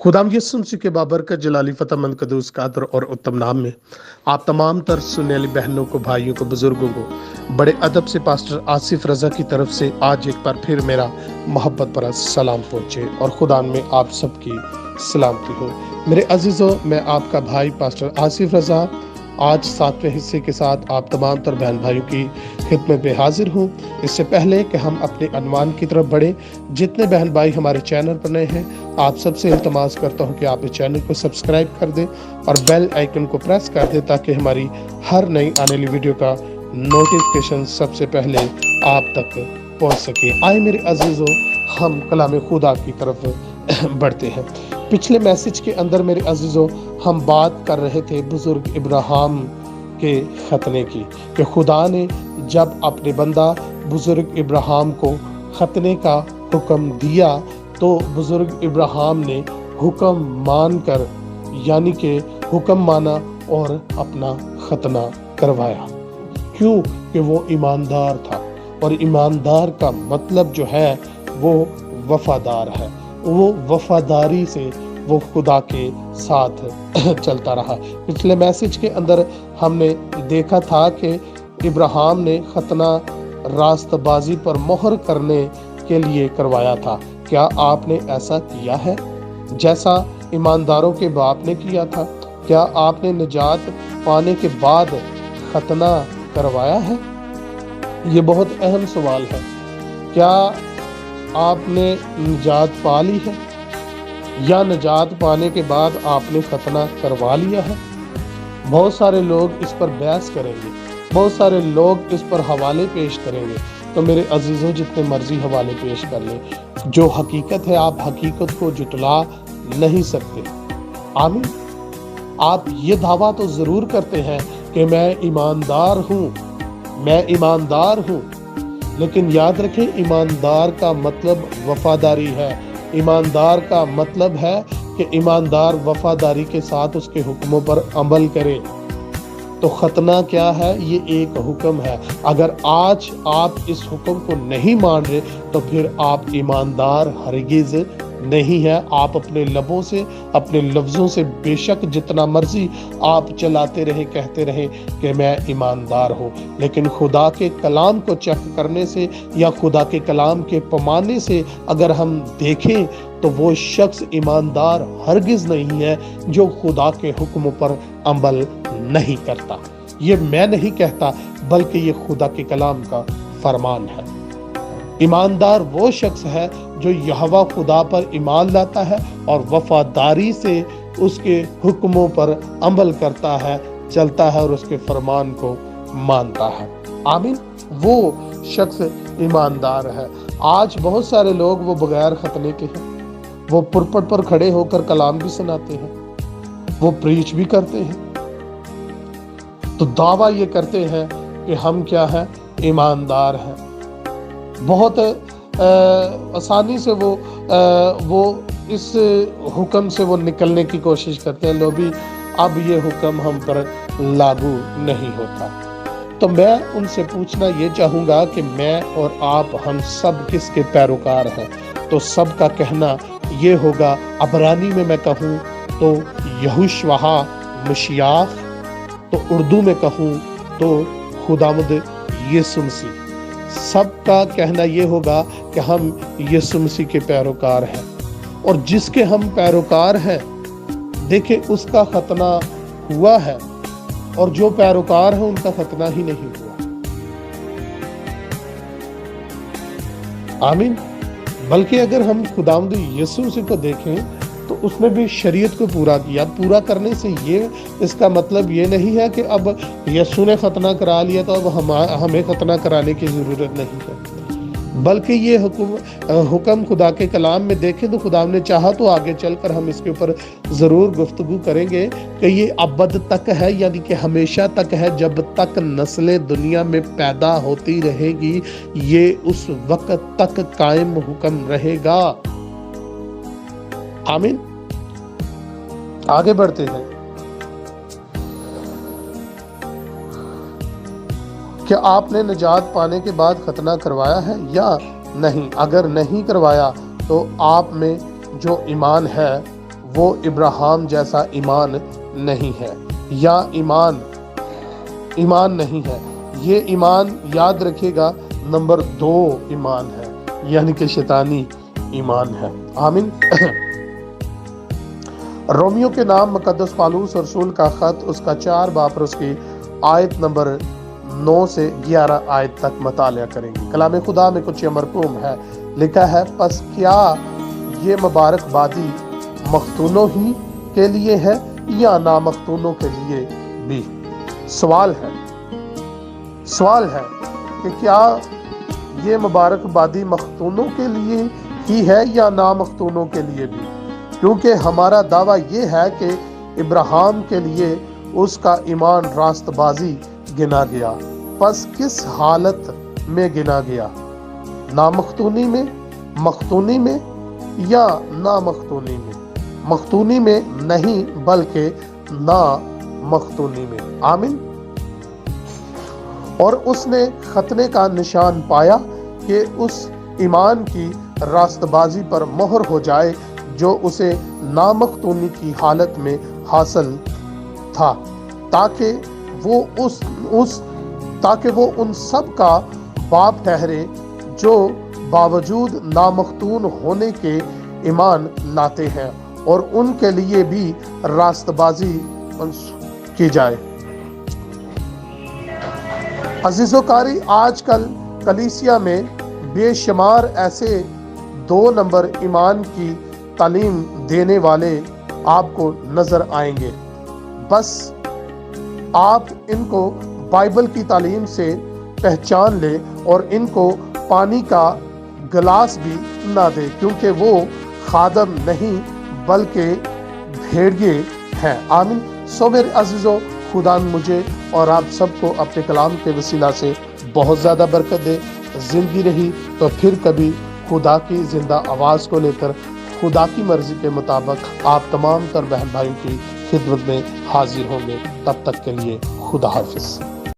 खुदाम यसु मसीह के बाबरकत जलाली फतेहमंद कदूस कादर और उत्तम नाम में आप तमाम तर सुनने वाली बहनों को, भाइयों को, बुजुर्गों को बड़े अदब से पास्टर आसिफ रजा की तरफ से आज एक बार फिर मेरा मोहब्बत भरा सलाम पहुंचे और खुदा में आप सबकी सलामती हो। मेरे अजीजों, मैं आपका भाई पास्टर आसिफ रजा आज 7वें हिस्से के साथ आप तमाम तर बहन भाइयों की खिदमत में हाजिर हूँ। इससे पहले कि हम अपने अनुमान की तरफ बढ़े, जितने बहन भाई हमारे चैनल पर नए हैं, आप सबसे इल्तमास करता हूँ कि आप इस चैनल को सब्सक्राइब कर दें और बेल आइकन को प्रेस कर दें ताकि हमारी हर नई आने वाली वीडियो का नोटिफिकेशन सबसे पहले आप तक पहुँच सके। आए मेरे अजीजों, हम कलाम खुदा की तरफ बढ़ते हैं। पिछले मैसेज के अंदर मेरे अजीजों हम बात कर रहे थे बुजुर्ग इब्राहिम के खतने की, कि खुदा ने जब अपने बंदा बुजुर्ग इब्राहिम को खतने का हुक्म दिया तो बुजुर्ग इब्राहिम ने हुक्म मानकर यानी कि हुक्म माना और अपना खतना करवाया। क्यों? कि वो ईमानदार था, और ईमानदार का मतलब जो है वो वफादार है। वो वफादारी से वो खुदा के साथ चलता रहा। पिछले मैसेज के अंदर हमने देखा था कि इब्राहिम ने खतना रास्तबाजी पर मोहर करने के लिए करवाया था। क्या आपने ऐसा किया है जैसा ईमानदारों के बाप ने किया था? क्या आपने निजात पाने के बाद खतना करवाया है? ये बहुत अहम सवाल है। क्या आपने निजात पा ली है या निजात पाने के बाद आपने खतना करवा लिया है? बहुत सारे लोग इस पर बहस करेंगे, बहुत सारे लोग इस पर हवाले पेश करेंगे। तो मेरे अजीजों, जितने मर्जी हवाले पेश कर ले, जो हकीकत है आप हकीकत को जुटला नहीं सकते। आमीन। आप ये दावा तो जरूर करते हैं कि मैं ईमानदार हूँ, मैं ईमानदार हूँ, लेकिन याद रखें ईमानदार का मतलब वफादारी है। ईमानदार का मतलब है कि ईमानदार वफादारी के साथ उसके हुक्मों पर अमल करे। तो खतना क्या है? ये एक हुक्म है। अगर आज आप इस हुक्म को नहीं मान रहे तो फिर आप ईमानदार हरगिज नहीं है। आप अपने लबों से, अपने लफ्जों से बेशक जितना मर्जी आप चलाते रहे, कहते रहे कि मैं ईमानदार हूँ, लेकिन खुदा के कलाम को चेक करने से या खुदा के कलाम के पैमाने से अगर हम देखें तो वो शख्स ईमानदार हरगिज नहीं है जो खुदा के हुक्म पर अमल नहीं करता। ये मैं नहीं कहता, बल्कि ये खुदा के कलाम का फरमान है। ईमानदार वो शख्स है जो यहोवा खुदा पर ईमान लाता है और वफादारी से उसके हुक्मों पर अमल करता है, चलता है और उसके फरमान को मानता है। आमीन। वो शख्स ईमानदार है। आज बहुत सारे लोग वो बगैर खतने के हैं, वो पुरपट पर खड़े होकर कलाम भी सुनाते हैं, वो प्रीच भी करते हैं, तो दावा ये करते हैं कि हम क्या है? ईमानदार हैं। बहुत आसानी से वो इस हुक्म से वो निकलने की कोशिश करते हैं। लो भी अब ये हुक्म हम पर लागू नहीं होता। तो मैं उनसे पूछना ये चाहूँगा कि मैं और आप हम सब किसके पैरोकार हैं? तो सब का कहना ये होगा, अबरानी में मैं कहूँ तो यहोशुआ मसीह, तो उर्दू में कहूँ तो खुदावंद यीशु मसीह। सबका कहना ये होगा कि हम यीशु मसीह के पैरोकार हैं, और जिसके हम पैरोकार हैं देखें उसका खतना हुआ है, और जो पैरोकार है उनका खतना ही नहीं हुआ। आमीन। बल्कि अगर हम खुदावंद यीशु मसीह को देखें तो उसने भी शरीयत को पूरा किया। पूरा करने से ये इसका मतलब ये नहीं है कि अब यीशु ने खतना करा लिया तो अब हमें खतना कराने की जरूरत नहीं है, बल्कि ये हुक्म खुदा के कलाम में देखें तो खुदा ने चाहा तो आगे चलकर हम इसके ऊपर जरूर गुफ्तगू करेंगे कि ये अबद तक है, यानी कि हमेशा तक है। जब तक नस्लें दुनिया में पैदा होती रहेगी ये उस वक्त तक कायम हुक्म रहेगा। आमीन। आगे बढ़ते हैं। क्या आपने निजात पाने के बाद खतना करवाया है या नहीं? अगर नहीं करवाया तो आप में जो ईमान है وہ ابراہیم جیسا ایمان نہیں ہے، یا ایمان نہیں ہے۔ یہ ایمان یاد رکھے گا نمبر 2 ایمان ہے، یعنی کہ شیطانی ایمان ہے۔ آمین۔ رومیو کے نام مقدس پالوس رسول کا خط، اس کا 4 باب اور اس کی آیت نمبر 9 سے 11 آیت تک مطالعہ کریں گے۔ کلام خدا میں کچھ مرقوم ہے، لکھا ہے، پس کیا یہ مبارک بادی مختونوں ہی کے لیے ہے یا نامختونوں کے لیے بھی؟ سوال ہے کہ کیا یہ مبارک بادی مختونوں کے لیے ہی ہے یا نامختونوں کے لیے بھی؟ کیونکہ ہمارا دعویٰ یہ ہے کہ ابراہیم کے لیے اس کا ایمان راست بازی گنا گیا۔ پس کس حالت میں گنا گیا؟ نامختونی میں، مختونی میں یا نامختونی میں؟ مختونی میں نہیں بلکہ نامختونی میں۔ آمین۔ اور اس نے ختنے کا نشان پایا کہ اس ایمان کی راست بازی پر مہر ہو جائے جو اسے نامختونی کی حالت میں حاصل تھا، تاکہ وہ ان سب کا باپ ٹھہرے جو باوجود نامختون ہونے کے ایمان لاتے ہیں، اور ان کے لیے بھی راست بازی کی جائے۔ عزیز و قاری، آج کل کلیسیا میں بے شمار ایسے 2 نمبر ایمان کی تعلیم دینے والے آپ کو نظر آئیں گے۔ بس آپ ان کو بائبل کی تعلیم سے پہچان لیں اور ان کو پانی کا گلاس بھی نہ دے، کیونکہ وہ خادم نہیں بلکہ بھیڑیے ہیں۔ آمین۔ سو میرے عزیزو، خدا مجھے اور آپ سب کو اپنے کلام کے وسیلہ سے بہت زیادہ برکت دے۔ زندگی رہی تو پھر کبھی خدا کی زندہ آواز کو لے کر خدا کی مرضی کے مطابق آپ تمام تر بہن بھائیوں کی خدمت میں حاضر ہوں گے۔ تب تک کے لیے خدا حافظ۔